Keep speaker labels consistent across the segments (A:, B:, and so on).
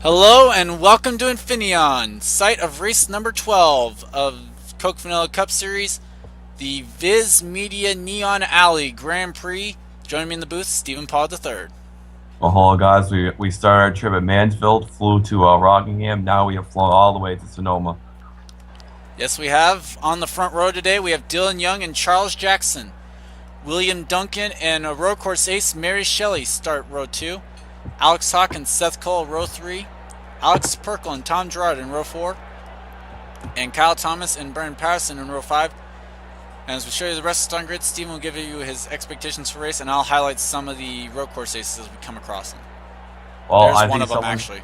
A: Hello and welcome to Infineon, site of race number 12 of Coke Vanilla Cup Series, the Viz Media Neon Alley Grand Prix. Joining me in the booth, Stephen Paul III.
B: Well, hello guys, we started our trip at Mansfield, flew to Rockingham, now we have flown all the way to Sonoma.
A: Yes, we have. On the front row today, we have Dylan Young and Charles Jackson. William Duncan and a road course ace, Mary Shelly, start row 2. Alex Hawkins, Seth Cole, row 3. Alex Perkle and Tom Gerard in row 4. And Kyle Thomas and Brennan Patterson in row 5. And as we show you the rest of the starting grid, Stephen will give you his expectations for race, and I'll highlight some of the road course aces as we come across them.
B: Well,
A: There's one of them, actually.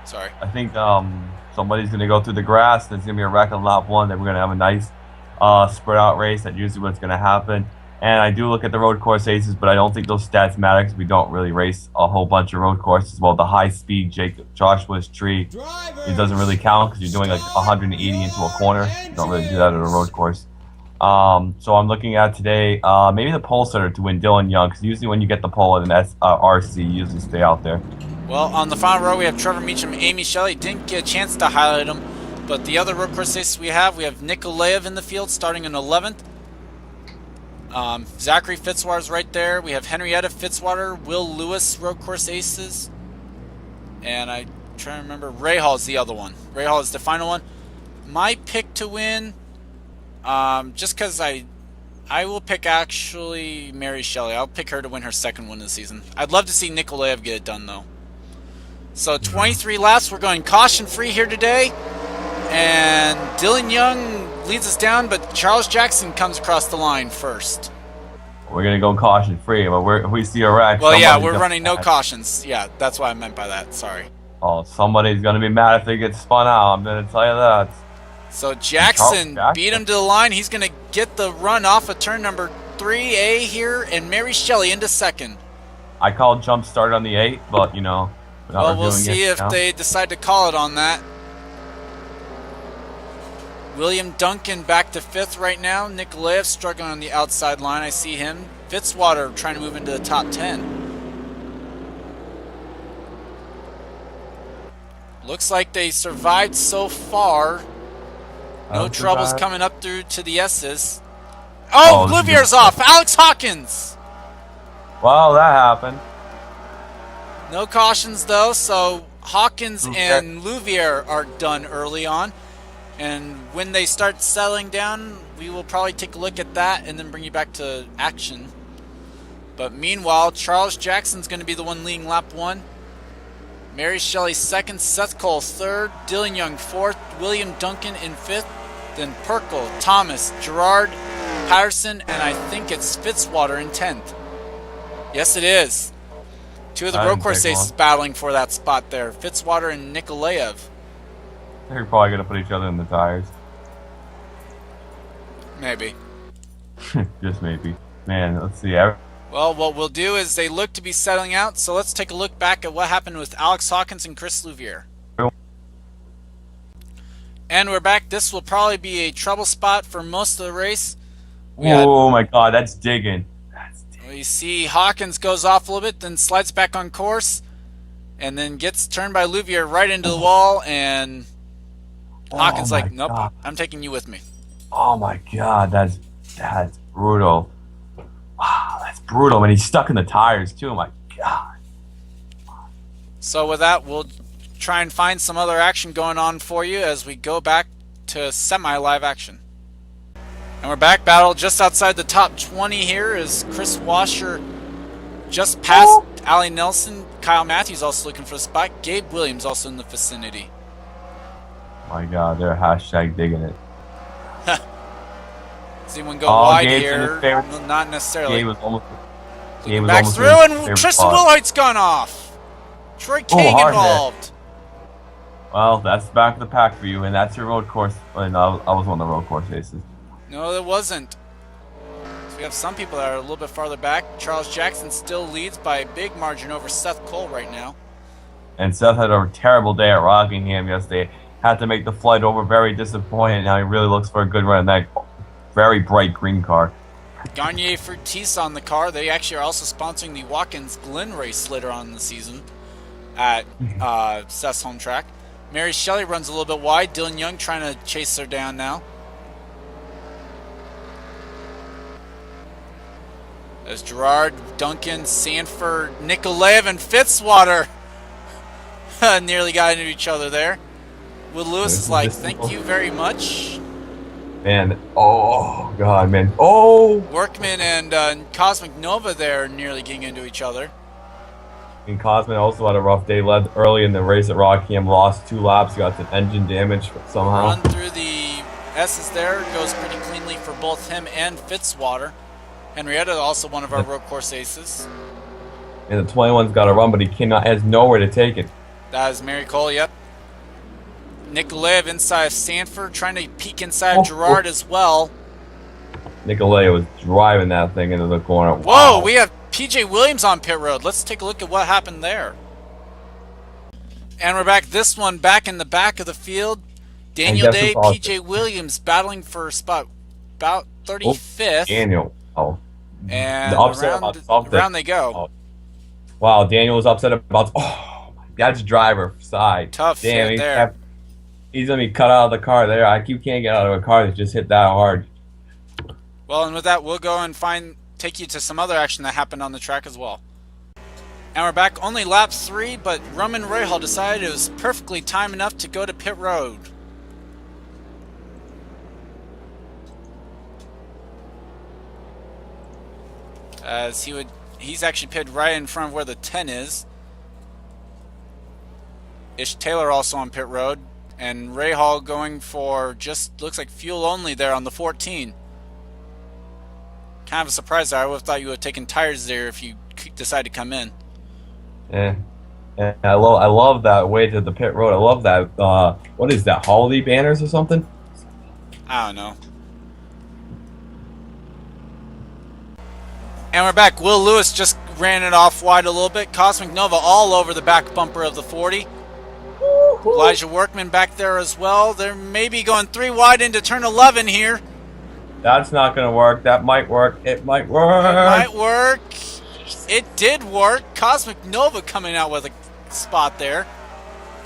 A: Sorry.
B: I think somebody's going to go through the grass, there's going to be a wreck on lap 1, then we're going to have a nice spread out race. That's usually what's going to happen. And I do look at the road course aces, but I don't think those stats matter because we don't really race a whole bunch of road courses. Well, the high-speed Joshua's Tree, it doesn't really count because you're doing like 180 into a corner. You don't really do that at a road course. So I'm looking at today maybe the pole setter to win Dylan Young, because usually when you get the pole at an RC, you usually stay out there.
A: Well, on the final row, we have Trevor Meacham, Amy Shelley. Didn't get a chance to highlight them, but the other road course aces we have Nikolayev in the field starting in 11th. Zachary Fitzwater's right there. We have Henrietta Fitzwater, Wil Lewis, road course aces. And I'm trying to remember, Ray Hall's the other one. Ray Hall is the final one. My pick to win, just because I will pick actually Mary Shelly. I'll pick her to win her second win of the season. I'd love to see Nikolayev get it done, though. So 23 laps. We're going caution-free here today. And Dylan Young leads us down, but Charles Jackson comes across the line first.
B: We're going to go caution-free, but if we see a wreck...
A: Well, yeah, we're running no cautions. Yeah, that's what I meant by that. Sorry.
B: Oh, somebody's going to be mad if they get spun out. I'm going to tell you that.
A: So Jackson beat him to the line. He's going to get the run off of turn number 3A here, and Mary Shelly into second.
B: I called jump start on the 8, but, you know...
A: Well, we'll see if they decide to call it on that. William Duncan back to 5th right now. Nikolayev struggling on the outside line. I see him. Fitzwater trying to move into the top 10. Looks like they survived so far. No troubles coming up through to the S's. Oh, Louvier's off. Alex Hawkins.
B: Wow, that happened.
A: No cautions, though, so Hawkins and Louvier are done early on. And when they start settling down, we will probably take a look at that and then bring you back to action. But meanwhile, Charles Jackson's going to be the one leading lap 1. Mary Shelley 2nd, Seth Cole 3rd, Dylan Young 4th, William Duncan in 5th, then Perkle, Thomas, Gerard, Patterson, and I think it's Fitzwater in 10th. Yes, it is. Two of the road course aces battling for that spot there, Fitzwater and Nikolayev.
B: They're probably going to put each other in the tires.
A: Maybe.
B: Just maybe. Man, let's see.
A: Well, what we'll do is they look to be settling out, so let's take a look back at what happened with Alex Hawkins and Chris Louvier. And we're back. This will probably be a trouble spot for most of the race.
B: Oh my god, that's digging.
A: We see Hawkins goes off a little bit, then slides back on course, and then gets turned by Louvier right into the wall, and Hawkins like, nope, god. I'm taking you with me.
B: Oh my god, that's brutal. Wow, that's brutal. And he's stuck in the tires too. My god.
A: So with that, we'll try and find some other action going on for you as we go back to semi-live action. And we're back. Battle just outside the top 20 here is Chris Washer just past Allie Nelson. Kyle Matthews also looking for the spot. Gabe Williams also in the vicinity.
B: My god, they're hashtag digging it.
A: See anyone go wide
B: Gabe's
A: here? No, not necessarily.
B: Gabe was almost.
A: Back through, and Tristan Wilhite's gone off. Troy King involved.
B: Well, that's the back of the pack for you, and that's your road course. And I was one of the road course aces.
A: No, it wasn't. So we have some people that are a little bit farther back. Charles Jackson still leads by a big margin over Seth Cole right now.
B: And Seth had a terrible day at Rockingham yesterday. Had to make the flight over, very disappointed. Now he really looks for a good run in that very bright green car.
A: Garnier Fructis on the car. They actually are also sponsoring the Watkins Glen race later on in the season. at Seth's home track. Mary Shelly runs a little bit wide. Dylan Young trying to chase her down now. There's Gerard, Duncan, Sanford, Nikolayev, and Fitzwater. Nearly got into each other there. Wil Lewis is like, thank you very much.
B: Man, oh, God, man. Oh!
A: Workman and Cosmic Nova there nearly getting into each other.
B: And Cosmic also had a rough day. Led early in the race at Rockham, lost 2 laps, got some engine damage somehow.
A: Run through the S's there, goes pretty cleanly for both him and Fitzwater. Henrietta, also one of our road course aces.
B: And the 21's got to run, but he has nowhere to take it.
A: That is Mary Cole, yep. Nikolayev inside of Sanford, trying to peek inside of Gerard as well.
B: Nikolayev was driving that thing into the corner.
A: Whoa, we have PJ Williams on pit road. Let's take a look at what happened there. And we're back. This one back in the back of the field. Daniel Day, PJ Williams battling for spot about 35th.
B: Daniel. Oh.
A: And around they go.
B: Oh. Wow, Daniel was upset about... Oh, that's driver side.
A: Tough fit there.
B: He's going to be cut out of the car there. You can't get out of a car that just hit that hard.
A: Well, and with that, we'll go and take you to some other action that happened on the track as well. And we're back. Only lap 3, but Roman Rahal decided it was perfectly time enough to go to pit road. As he's actually pitted right in front of where the 10 is. Ish Taylor also on pit road, and Rahal going for just looks like fuel only there on the 14. Kind of a surprise there. I would have thought you would have taken tires there if you decide to come in.
B: Yeah, I love that way to the pit road. I love that. What is that? Holiday banners or something?
A: I don't know. And we're back. Wil Lewis just ran it off wide a little bit. Cosmic Nova all over the back bumper of the 40. Elijah Workman back there as well. They're maybe going 3 wide into turn 11 here.
B: That's not going to work. That might work. It might work.
A: It might work. It did work. Cosmic Nova coming out with a spot there.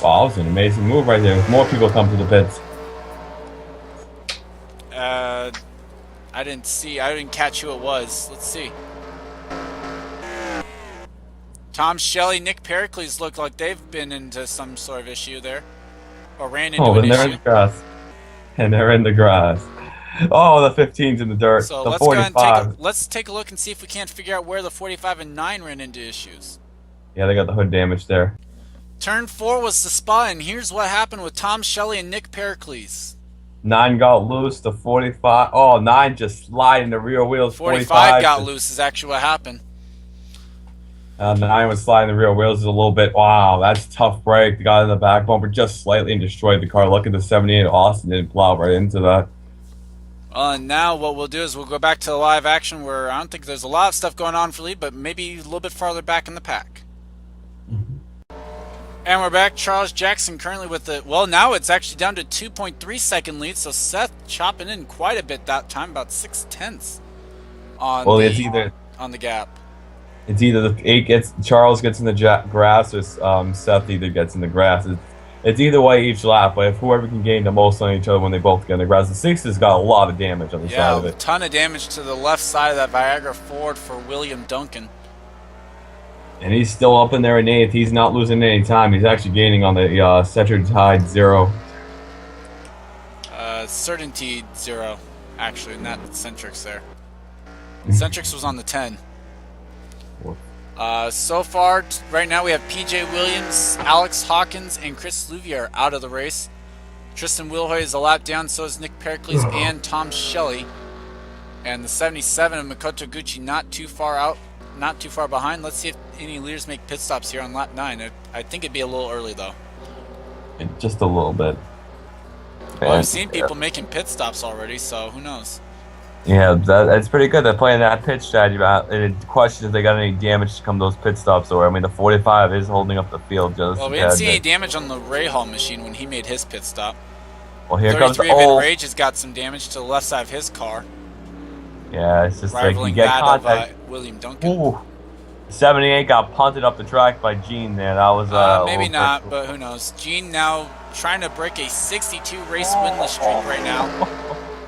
B: Wow, that was an amazing move right there. More people come to the pits.
A: I didn't catch who it was. Let's see. Tom Shelley, Nick Pericles look like they've been into some sort of issue there. Or ran into an issue.
B: They're in the grass. And they're in the grass. Oh, the 15's in the dirt.
A: So
B: the 45.
A: Let's take a look and see if we can't figure out where the 45 and 9 ran into issues.
B: Yeah, they got the hood damage there.
A: Turn 4 was the spot, and here's what happened with Tom Shelley and Nick Pericles.
B: 9 got loose, the 45. Oh, 9 just slid in the rear wheels.
A: 45 got loose is actually what happened.
B: 9 was sliding the rear wheels a little bit. Wow, that's a tough break. The guy in the back bumper just slightly and destroyed the car. Look at the 78 Austin didn't plow right into that.
A: Well, and now what we'll do is we'll go back to the live action where I don't think there's a lot of stuff going on for Lee, but maybe a little bit farther back in the pack. And we're back. Charles Jackson currently with the... Well, now it's actually down to 2.3 second lead, so Seth chopping in quite a bit that time, about 6/10 on the gap.
B: It's either Charles gets in the grass or Seth either gets in the grass. It's either way each lap, but if whoever can gain the most on each other when they both get in the grass. The 6 has got a lot of damage on the side of it.
A: Yeah, a ton of damage to the left side of that Viagra Ford for William Duncan.
B: And he's still up in there in 8th. He's not losing any time. He's actually gaining on the Century Tide 0.
A: Certainty 0, actually, not Centrix there. Centrix was on the 10. So far, right now we have PJ Williams, Alex Hawkins, and Chris Louvier out of the race. Tristan Wilhoy is a lap down, so is Nick Pericles and Tom Shelley. And the 77 of Makoto Gucci not too far out, not too far behind. Let's see if any leaders make pit stops here on lap 9. I think it'd be a little early, though.
B: Just a little bit.
A: Well, I've seen people making pit stops already, so who knows?
B: Yeah, that's pretty good. They're playing that pitch strategy. And the question is, if they got any damage to come those pit stops, or I mean, the 45 is holding up the field just.
A: Well, we didn't see any damage on the Rahal machine when he made his pit stop.
B: Well, here comes the
A: Rage has got some damage to the left side of his car.
B: Yeah, it's just
A: rivaling
B: like you get
A: that
B: contact.
A: Of William Duncan.
B: Ooh. 78 got punted up the track by Gene there. That was
A: maybe not, but who knows. Gene now trying to break a 62 race winless streak right now.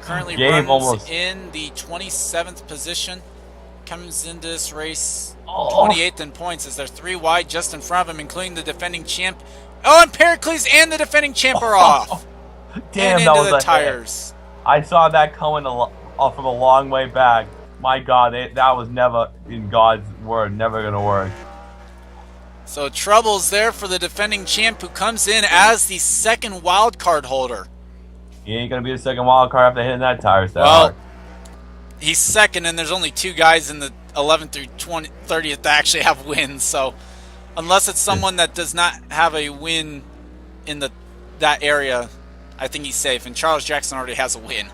A: Currently runs in the 27th position. Comes into this race 28th in points as they're 3 wide just in front of him, including the defending champ. Oh, and Pericles and the defending champ are off.
B: Damn,
A: and
B: that
A: into
B: was
A: the
B: a
A: tires.
B: hit. I saw that coming from a long way back. My God, that was never, in God's word, never going to work.
A: So troubles there for the defending champ, who comes in as the second wild card holder.
B: He ain't going to be the second wild card after hitting that tire that
A: hard. He's second, and there's only 2 guys in the 11th through 30th that actually have wins. So unless it's someone that does not have a win in that area, I think he's safe. And Charles Jackson already has a win.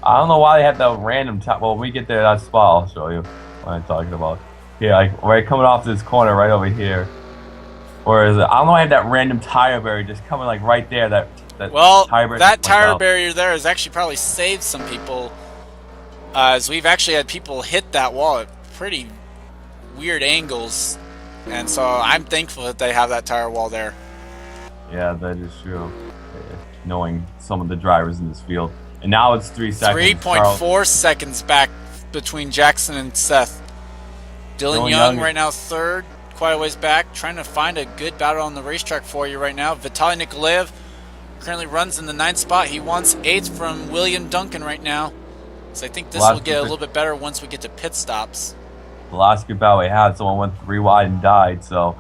B: I don't know why they had that random top. Well, when we get there, that spot, I'll show you what I'm talking about. Yeah, like right coming off this corner right over here. Whereas I don't know why I had that random tire barrier just coming like right there. That
A: tire barrier there has actually probably saved some people, as we've actually had people hit that wall at pretty weird angles, and so I'm thankful that they have that tire wall there.
B: Yeah, that is true. Knowing some of the drivers in this field. And now it's 3 seconds.
A: 3.4 seconds back between Jackson and Seth. Dylan Young right now third, quite a ways back, trying to find a good battle on the racetrack for you right now. Vitaly Nikolayev currently runs in the 9th spot. He wants 8th from William Duncan right now. So I think this will get a little bit better once we get to pit stops.
B: The last good battle we had, someone went 3 wide and died, so...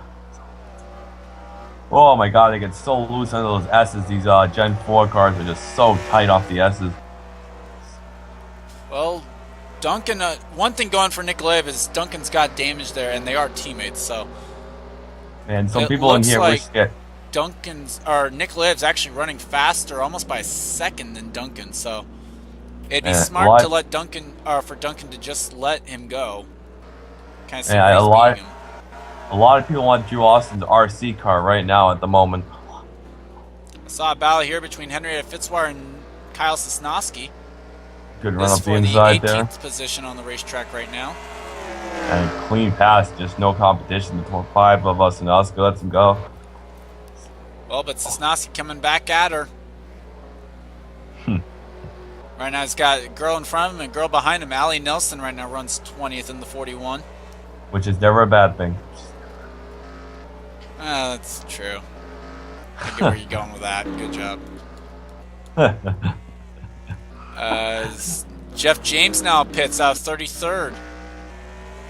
B: Oh my God, they get so loose under those S's. These Gen 4 cars are just so tight off the S's.
A: Well, Duncan, one thing going for Nikolayev is Duncan's got damage there, and they are teammates, so...
B: And some people in here wish to get...
A: Nikolayev's actually running faster, almost by a second than Duncan, so... It'd be smart to let Duncan, for Duncan to just let him go. Kind of see where he's beating him.
B: A lot of people want Drew Austin's RC car right now at the moment.
A: I saw a battle here between Henrietta Fitzwater and Kyle Sosnowski.
B: Good run up the inside
A: the
B: there.
A: 18th position on the racetrack right now.
B: And clean pass, just no competition. The 5 of us and Oscar lets him go.
A: Well, but Sosnowski coming back at her. Right now he's got a girl in front of him and a girl behind him. Allie Nelson right now runs 20th in the 41.
B: Which is never a bad thing.
A: That's true. I get where you're going with that. Good job. Jeff James now pits out 33rd.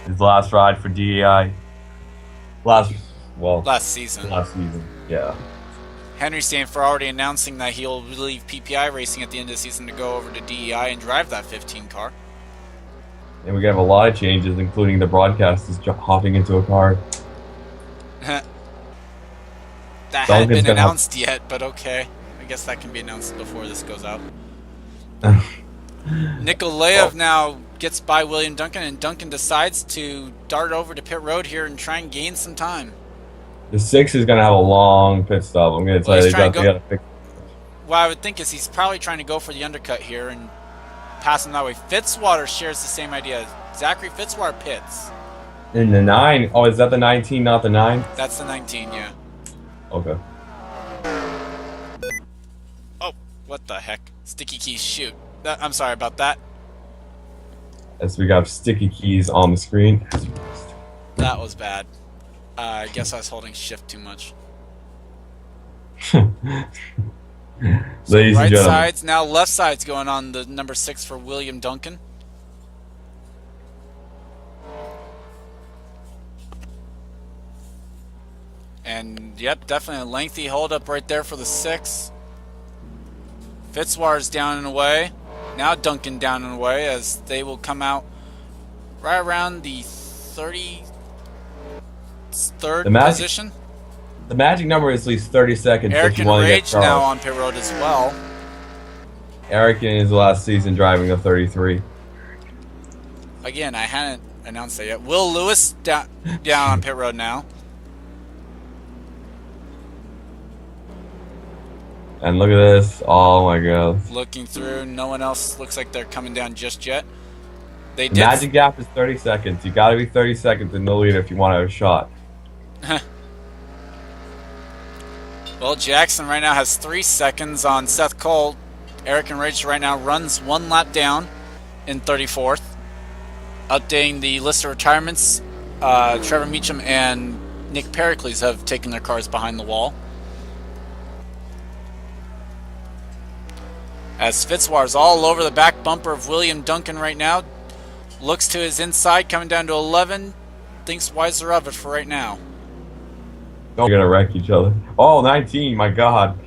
B: His last ride for DEI. Last
A: season.
B: Last season, yeah.
A: Henry Stanford already announcing that he'll leave PPI racing at the end of the season to go over to DEI and drive that 15 car.
B: And we're going to have a lot of changes, including the broadcasters hopping into a car.
A: That hadn't been announced yet, but okay. I guess that can be announced before this goes out. Nikolayev now gets by William Duncan, and Duncan decides to dart over to pit road here and try and gain some time.
B: The 6 is going to have a long pit stop. I'm going to tell you, they got to fix.
A: What I would think is he's probably trying to go for the undercut here and pass him that way. Fitzwater shares the same idea. Zachary Fitzwater pits.
B: In the 9? Oh, is that the 19, not the 9?
A: That's the 19, yeah.
B: Okay.
A: Oh, what the heck? Sticky keys, shoot. I'm sorry about that.
B: As we got sticky keys on the screen.
A: That was bad. I guess I was holding shift too much.
B: Ladies
A: right
B: and gentlemen.
A: sides, now left side's going on the number 6 for William Duncan. And, yep, definitely a lengthy hold-up right there for the 6. Fitzwater's down and away. Now Duncan down and away as they will come out right around the 33rd position.
B: The magic number is at least 30 seconds.
A: Eric and Rage now on pit road as well.
B: Eric in his last season driving a 33.
A: Again, I hadn't announced that yet. Wil Lewis down on pit road now.
B: And look at this. Oh my God.
A: Looking through. No one else looks like they're coming down just yet. They
B: The
A: did.
B: magic gap is 30 seconds. You got to be 30 seconds in the lead if you want to have a shot.
A: Well, Jackson right now has 3 seconds on Seth Cole. Eric and Rich right now runs 1 lap down in 34th. Updating the list of retirements, Trevor Meacham and Nick Pericles have taken their cars behind the wall. As Fitzwater's all over the back bumper of William Duncan right now. Looks to his inside, coming down to 11. Thinks wiser of it for right now.
B: Don't gonna wreck each other. Oh, 19, my God.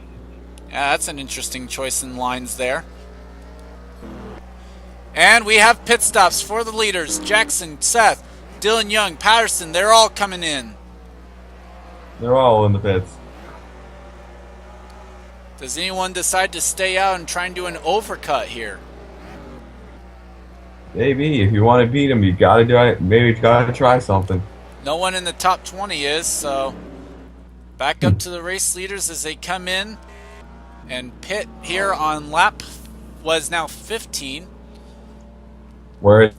A: Yeah, that's an interesting choice in lines there. And we have pit stops for the leaders. Jackson, Seth, Dylan Young, Patterson, they're all coming in.
B: They're all in the pits.
A: Does anyone decide to stay out and try and do an overcut here?
B: Maybe, if you want to beat them, you gotta do it. Maybe you gotta try something.
A: No one in the top 20 is, so back up to the race leaders as they come in. And pit here on lap was now 15.
B: Where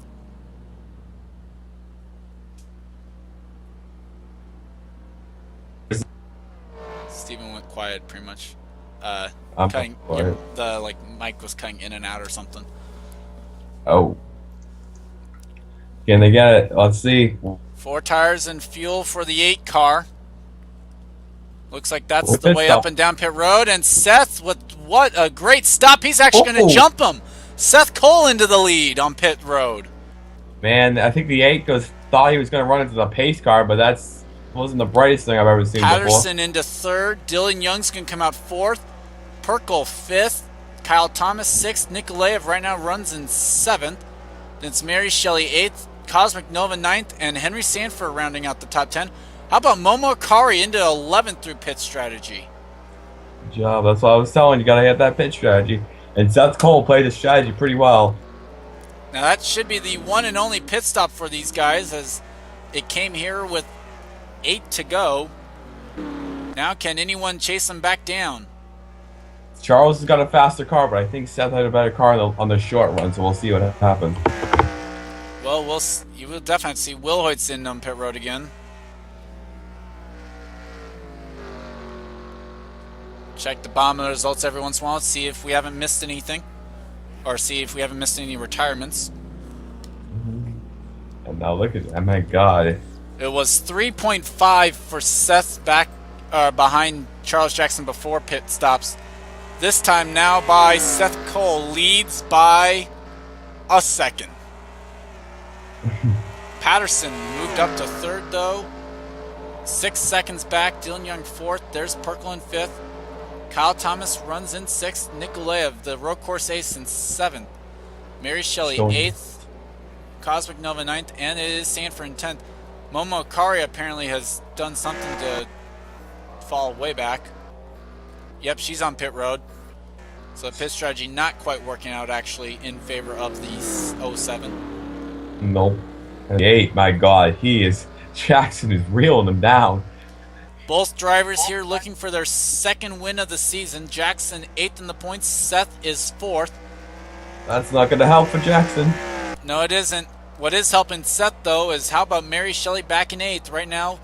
A: Steven went quiet pretty much.
B: I'm
A: Cutting,
B: quiet.
A: the mic was cutting in and out or something.
B: Oh. Can they get it? Let's see.
A: 4 tires and fuel for the 8 car. Looks like that's
B: What
A: the
B: pit
A: way
B: stop?
A: up and down pit road. And Seth, with what a great stop. He's actually going
B: Oh.
A: to jump him. Seth Cole into the lead on pit road.
B: Man, I think the 8 thought he was gonna run into the pace car, but that's wasn't the brightest thing I've ever seen
A: Patterson into 3rd. Dylan Young's going to come out 4th. Perkle 5th. Kyle Thomas 6th. Nikolayev right now runs in 7th. Then it's Mary Shelly 8th. Cosmic Nova 9th. And Henry Sanford rounding out the top 10. How about Momo Akari into 11th through pit strategy?
B: before. Good job. That's what I was telling you. Gotta hit that pitch strategy. And Seth Cole played his strategy pretty well.
A: Now that should be the one and only pit stop for these guys, as it came here with 8 to go. Now can anyone chase them back down?
B: Charles has got a faster car, but I think Seth had a better car on the short run, so we'll see what happens.
A: Well, you will definitely see Will Hoyt's in pit road again. Check the bottom of the results every once in a while, see if we haven't missed anything, or see if we haven't missed any retirements.
B: And now look at that. My God.
A: It was 3.5 for Seth behind Charles Jackson before pit stops. This time now by Seth Cole, leads by a second. Patterson moved up to 3rd though. 6 seconds back. Dylan Young 4th. There's Perkle in 5th. Kyle Thomas runs in 6th. Nikolayev, the road course ace, in 7th. Mary Shelly 8th. Cosmic Nova 9th. And it is Sanford in 10th. Momo Akari apparently has done something to fall way back. Yep, she's on pit road. So the pit strategy not quite working out actually in favor of the 07.
B: Nope. And the 8, my God, Jackson is reeling them down.
A: Both drivers here looking for their 2nd win of the season. Jackson 8th in the points. Seth is 4th.
B: That's not going to help for Jackson.
A: No, it isn't. What is helping Seth, though, is how about Mary Shelly back in 8th right now?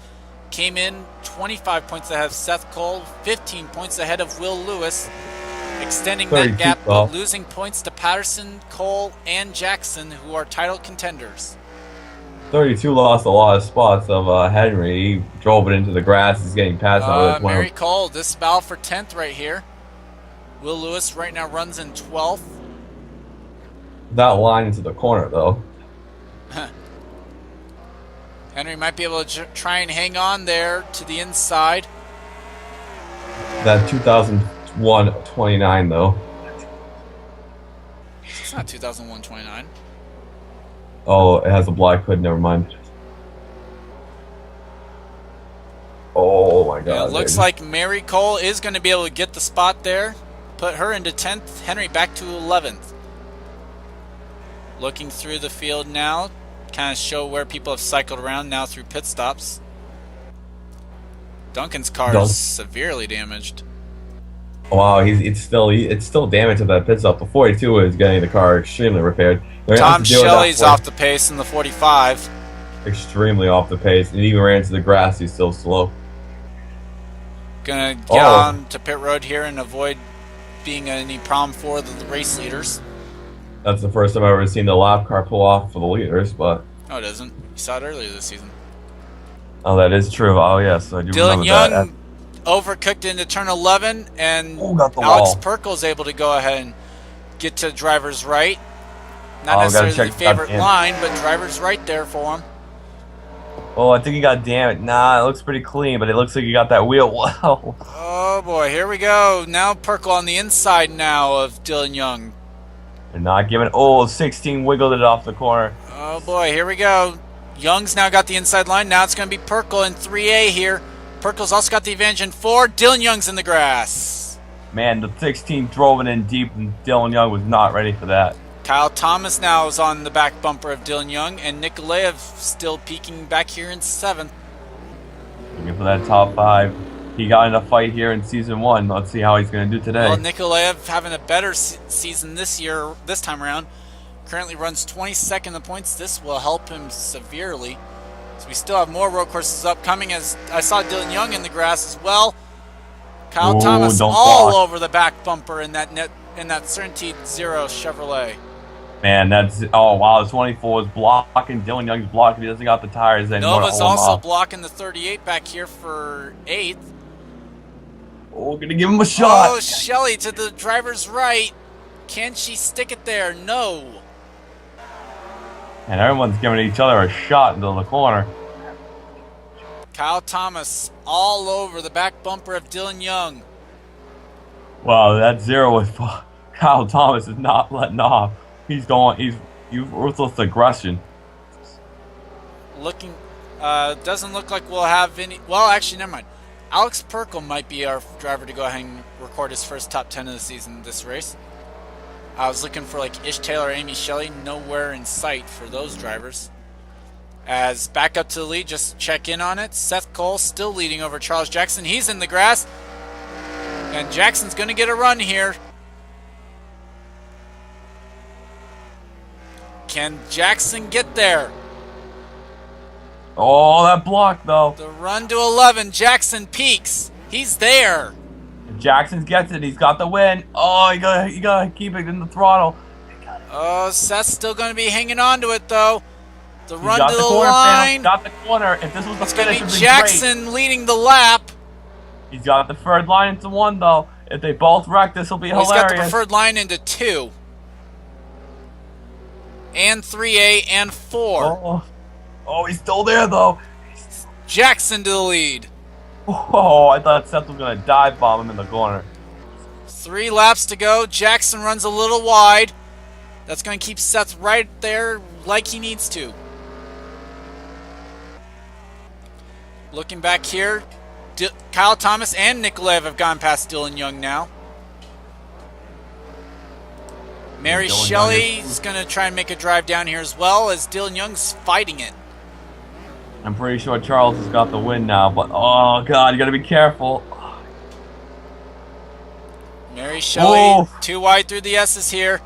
A: Came in 25 points ahead of Seth Cole, 15 points ahead of Wil Lewis, extending that gap, but losing points to Patterson, Cole, and Jackson, who are title contenders.
B: 32 lost a lot of spots of Henry. He drove it into the grass. He's getting past now.
A: Mary Cole, this battle for 10th right here. Wil Lewis right now runs in 12th.
B: That line into the corner, though.
A: Henry might be able to try and hang on there to the inside.
B: That 2001 29, though.
A: It's not 2001 29.
B: Oh, it has a black hood. Never mind. Oh my God!
A: Yeah, it looks like Mary Cole is going to be able to get the spot there, put her into 10th. Henry back to 11th. Looking through the field now, kind of show where people have cycled around now through pit stops. Duncan's car is severely damaged.
B: Wow, it's still damaged at that pit stop. The 42 is getting the car extremely repaired. They're gonna have
A: Tom
B: to deal with that
A: Shelley's off the pace in the 45.
B: extremely off the pace, and even ran into the grass. He's still slow.
A: Gonna get on to pit road here and avoid being any problem for the race leaders.
B: That's the first time I've ever seen the lap car pull off for the leaders, but
A: no, it isn't. You saw it earlier this season.
B: Oh, that is true. Oh, yes, I do
A: Dylan
B: remember
A: Young
B: that.
A: overcooked into turn 11, and
B: got the
A: Alex
B: wall.
A: Perkel's able to go ahead and get to driver's right. Not
B: Gotta
A: necessarily
B: check
A: the favorite
B: that in.
A: line, but driver's right there for him.
B: Oh, I think he got damaged. Nah, it looks pretty clean, but it looks like he got that wheel. Wow.
A: Oh boy, here we go. Now Perkel on the inside now of Dylan Young.
B: They're not giving. Oh, 16 wiggled it off the corner.
A: Oh boy, here we go. Young's now got the inside line. Now it's going to be Perkel in 3A here. Perkel's also got the advantage in 4. Dylan Young's in the grass.
B: Man, the 16 drove it in deep, and Dylan Young was not ready for that.
A: Kyle Thomas now is on the back bumper of Dylan Young, and Nikolayev still peeking back here in 7th.
B: Looking for that top 5. He got in a fight here in season 1. Let's see how he's going to do today.
A: Well, Nikolayev having a better season this year, this time around. Currently runs 22nd in the points. This will help him severely. So we still have more road courses upcoming, as I saw Dylan Young in the grass as well. Kyle Thomas all over the back bumper in that Certainty Zero Chevrolet.
B: Man, that's wow. The 24 is blocking. Dylan Young's blocking. He doesn't got the tires anymore.
A: Nova's also blocking the 38 back here for 8th.
B: Oh, gonna give him a shot.
A: Oh, Shelly to the driver's right. Can she stick it there? No.
B: And everyone's giving each other a shot into the corner.
A: Kyle Thomas all over the back bumper of Dylan Young.
B: Wow, that zero with Kyle Thomas is not letting off. He's ruthless aggression.
A: Doesn't look like we'll have any. Well, actually, never mind. Alex Perkel might be our driver to go ahead and record his first top 10 of the season this race. I was looking for like Ish Taylor or Amy Shelley, nowhere in sight for those drivers. As back up to the lead, just check in on it. Seth Cole still leading over Charles Jackson. He's in the grass. And Jackson's going to get a run here. Can Jackson get there?
B: Oh, that block, though.
A: The run to 11. Jackson peaks. He's there.
B: If Jackson gets it, he's got the win. Oh, you gotta keep it in the throttle.
A: Oh, Seth's still going to be hanging on to it, though. The run to the
B: corner,
A: line.
B: got the corner. If this was the finish,
A: it's going to be Jackson leading the lap.
B: He's got the preferred line into 1, though. If they both wreck, this will be hilarious.
A: He's got the preferred line into 2. And 3A and 4.
B: Oh, he's still there, though.
A: Jackson to the lead.
B: Oh, I thought Seth was going to dive bomb him in the corner.
A: 3 laps to go. Jackson runs a little wide. That's going to keep Seth right there like he needs to. Looking back here, Kyle Thomas and Nikolayev have gone past Dylan Young now. Mary Shelly is going to try and make a drive down here as well, as Dylan Young's fighting it.
B: I'm pretty sure Charles has got the win now, but oh god, you got to be careful.
A: Mary Shelly, 2 wide through the S's here.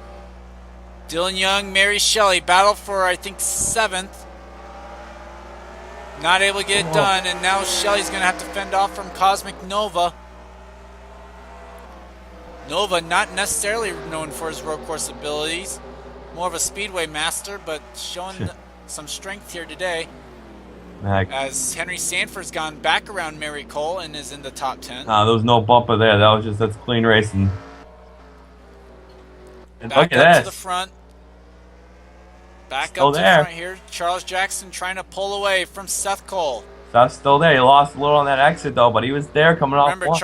A: Dylan Young, Mary Shelly battle for, I think, 7th. Not able to get it done, and now Shelly's going to have to fend off from Cosmic Nova. Nova, not necessarily known for his road course abilities. More of a speedway master, but showing some strength here today. As Henry Sanford's gone back around Mary Cole and is in the top 10.
B: There was no bumper there. That's clean racing. And
A: back
B: look at
A: up
B: this.
A: to the front. Back up to the front here. Charles Jackson trying to pull away from Seth Cole.
B: Seth's still there. He lost a little on that exit, though, but he was there coming off.
A: Remember,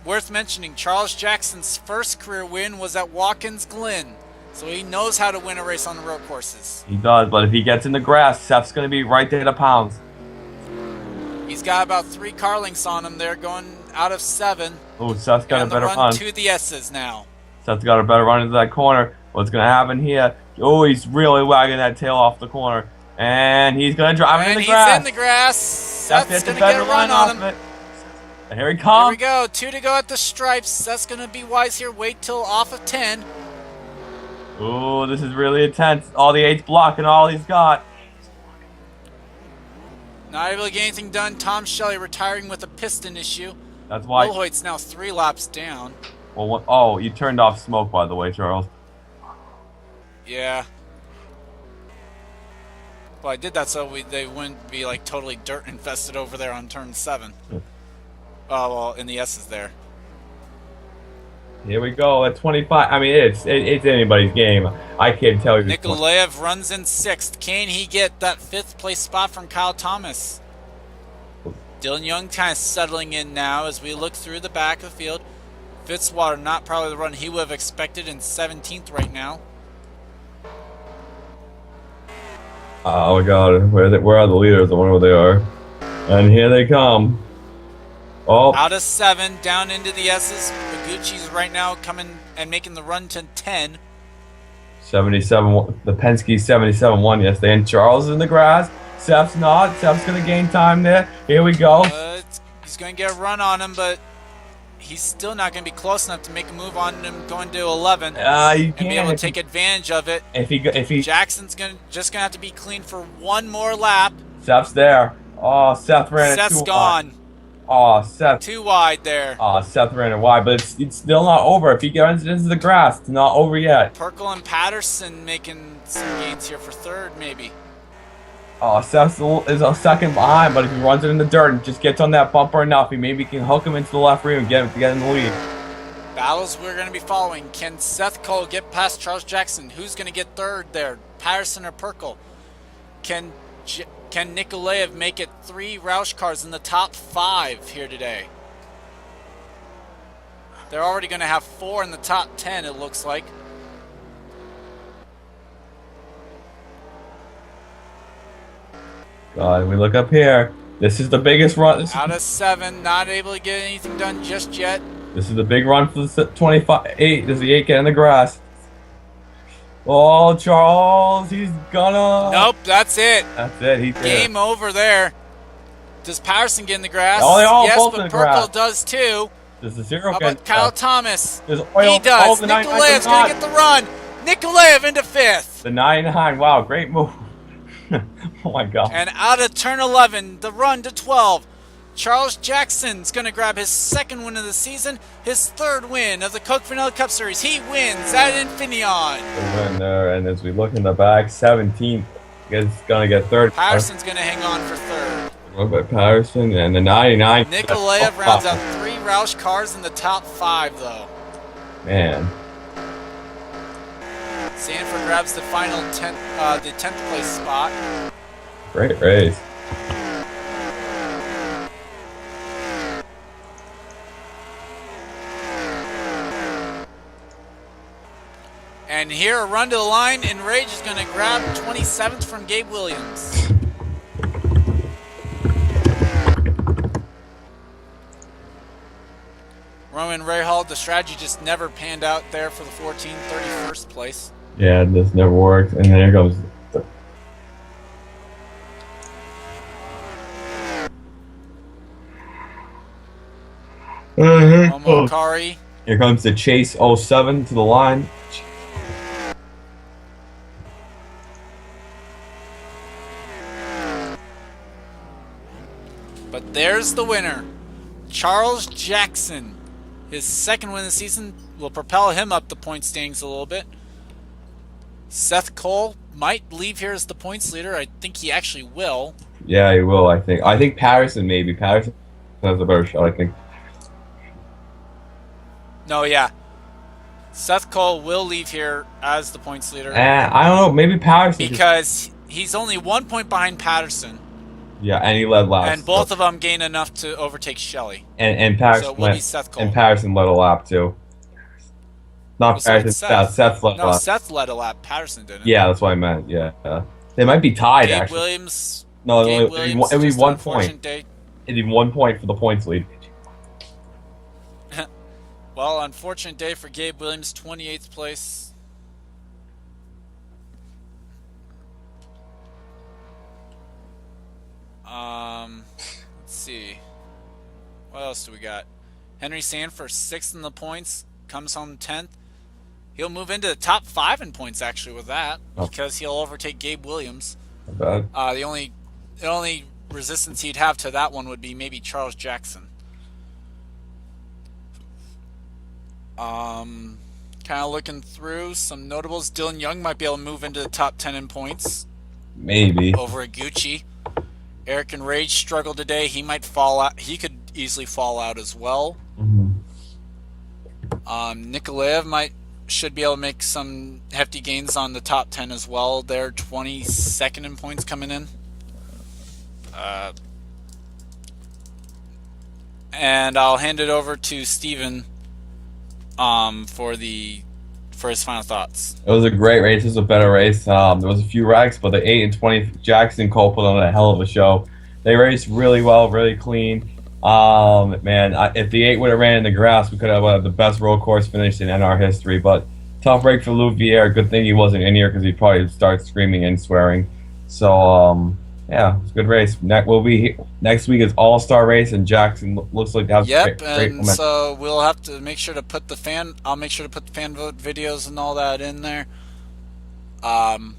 A: worth mentioning, Charles Jackson's first career win was at Watkins Glen. So he knows how to win a race on the road courses.
B: He does, but if he gets in the grass, Seth's going to be right there to pounds.
A: He's got about 3 car lengths on him there, going out of 7.
B: Oh, Seth's got a better run.
A: To the S's now.
B: Seth's got a better run into that corner. What's going to happen here? Oh, he's really wagging that tail off the corner. And he's going to drive it in the grass.
A: And he's in the grass. Seth's going to get a run on him.
B: And here he
A: Here
B: comes.
A: we go. 2 to go at the stripes. That's going to be wise here. Wait till off of 10.
B: Ooh, this is really intense. All the 8's blocking all he's got.
A: Not able to get anything done. Tom Shelley retiring with a piston issue.
B: That's why.
A: Wilhoit's now 3 laps down.
B: Well, oh, you turned off smoke, by the way, Charles.
A: Yeah. Well, I did that so they wouldn't be like totally dirt infested over there on turn 7. Oh, well, in the S's there.
B: Here we go at 25. I mean, it's anybody's game. I can't tell you.
A: Nikolayev runs in 6th. Can he get that 5th place spot from Kyle Thomas? Dylan Young kind of settling in now as we look through the back of the field. Fitzwater not probably the run he would have expected in 17th right now.
B: Oh my God, where are the leaders? I wonder where they are. And here they come. Oh.
A: Out of 7, down into the S's. Noguchi's right now coming and making the run to 10.
B: 77, the Penske 77-1 yesterday. And Charles is in the grass. Seth's not. Seth's going to gain time there. Here we go.
A: He's going to get a run on him, but he's still not going to be close enough to make a move on him going to 11 and be able to take advantage of it.
B: If he
A: Jackson's just going to have to be clean for one more lap.
B: Seth's there. Oh, Seth ran it
A: Seth's
B: too
A: gone.
B: wide. Oh, Seth.
A: Too wide there.
B: Oh, Seth ran it wide, but it's still not over. If he gets into the grass, it's not over yet.
A: Perkle and Patterson making some gains here for 3rd, maybe.
B: Oh, Seth is a second behind, but if he runs it in the dirt and just gets on that bumper enough, he maybe can hook him into the left rear and get in the lead.
A: Battles we're going to be following. Can Seth Cole get past Charles Jackson? Who's going to get 3rd there? Patterson or Perkle? Can Nikolayev make it 3 Roush cars in the top 5 here today? They're already going to have 4 in the top 10, it looks like.
B: God, we look up here. This is the biggest run.
A: Out of 7, not able to get anything done just yet.
B: This is the big run for the 25. 8. Does the 8 get in the grass? Oh, Charles, he's gonna.
A: Nope, that's it.
B: That's it. He's
A: Game over there. Does Patterson get in the grass?
B: Oh, they all
A: yes,
B: both
A: but
B: in the grass.
A: Perkle does too.
B: Does the 0
A: How
B: get?
A: about Kyle Thomas?
B: There's oil.
A: He does.
B: Oh, the 99
A: Nikolayev's
B: does
A: going
B: not.
A: to get the run. Nikolayev into 5th.
B: The 99. Wow, great move. Oh my God.
A: And out of turn 11, the run to 12. Charles Jackson's going to grab his 2nd win of the season, his 3rd win of the Coke Vanilla Cup Series. He wins at Infineon.
B: The win there, and as we look in the back, 17th is going to get 3rd.
A: Patterson's going to hang on for 3rd.
B: Look at Patterson and the 99.
A: Nikolayev rounds out 3 Roush cars in the top 5, though.
B: Man.
A: Sanford grabs the final 10th place spot.
B: Great race.
A: And here, a run to the line, and Rage is going to grab 27th from Gabe Williams. Roman Rahal, the strategy just never panned out there for the 31st place.
B: Yeah, this never worked. And then here comes.
A: Momo Kari.
B: Here comes the Chase 07 to the line.
A: But there's the winner. Charles Jackson. His 2nd win of the season will propel him up the point standings a little bit. Seth Cole might leave here as the points leader. I think he actually will.
B: Yeah, he will, I think. I think Patterson, maybe. Patterson has a better shot, I think.
A: No, yeah. Seth Cole will leave here as the points leader.
B: I don't know. Maybe Patterson.
A: Because he's only 1 point behind Patterson.
B: Yeah, and he led last.
A: And both of them gain enough to overtake Shelley.
B: And Patterson
A: so it will be Seth Cole.
B: And Patterson led a lap, too. Not Patterson. Seth led a lap.
A: No, Seth led a lap. Patterson didn't.
B: Yeah, that's what I meant. Yeah. They might be tied,
A: Gabe
B: actually.
A: Williams.
B: No,
A: Gabe
B: it would be 1 point. It'd be 1 point for the points lead.
A: Well, unfortunate day for Gabe Williams, 28th place. Let's see. What else do we got? Henry Sanford, 6th in the points, comes home 10th. He'll move into the top 5 in points actually with that because he'll overtake Gabe Williams.
B: Not bad.
A: The only resistance he'd have to that one would be maybe Charles Jackson. Kind of looking through some notables. Dylan Young might be able to move into the top 10 in points.
B: Maybe.
A: Over at Gucci. Eric and Rage struggled today. He might fall out. He could easily fall out as well. Nikolayev should be able to make some hefty gains on the top 10 as well. They're 22nd in points coming in. And I'll hand it over to Steven for his final thoughts.
B: It was a great race. It was a better race. There was a few wrecks, but the 8 and 20 Jackson Cole put on a hell of a show. They raced really well, really clean. If the 8 would have ran in the grass, we could have the best road course finish in NR history. But tough break for Louvier. Good thing he wasn't in here because he'd probably start screaming and swearing. So, yeah, it was a good race. Next week is All-Star race, and Jackson looks like that.
A: Yep, and so we'll have to make sure to put the fan. I'll make sure to put the fan vote videos and all that in there. Probably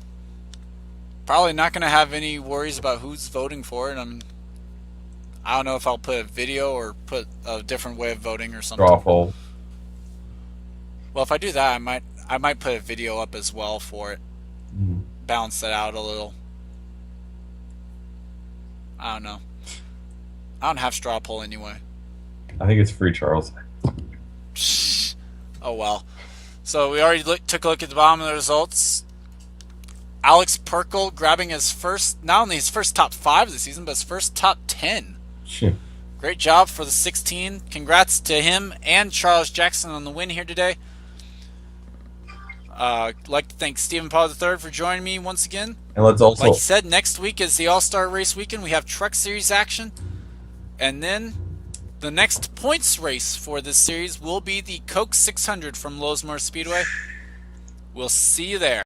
A: not going to have any worries about who's voting for it. I don't know if I'll put a video or put a different way of voting or something.
B: Straw poll.
A: Well, if I do that, I might put a video up as well for it. Balance that out a little. I don't know. I don't have straw poll anyway.
B: I think it's free, Charles.
A: Oh well. So we already took a look at the bottom of the results. Alex Perkle grabbing not only his first top 5 of the season, but his first top 10. Great job for the 16. Congrats to him and Charles Jackson on the win here today. I'd like to thank Stephen Paul III for joining me once again.
B: And let's also,
A: like you said, next week is the All-Star Race weekend. We have Truck Series action. And then the next points race for this series will be the Coke 600 from Lowesmore Speedway. We'll see you there.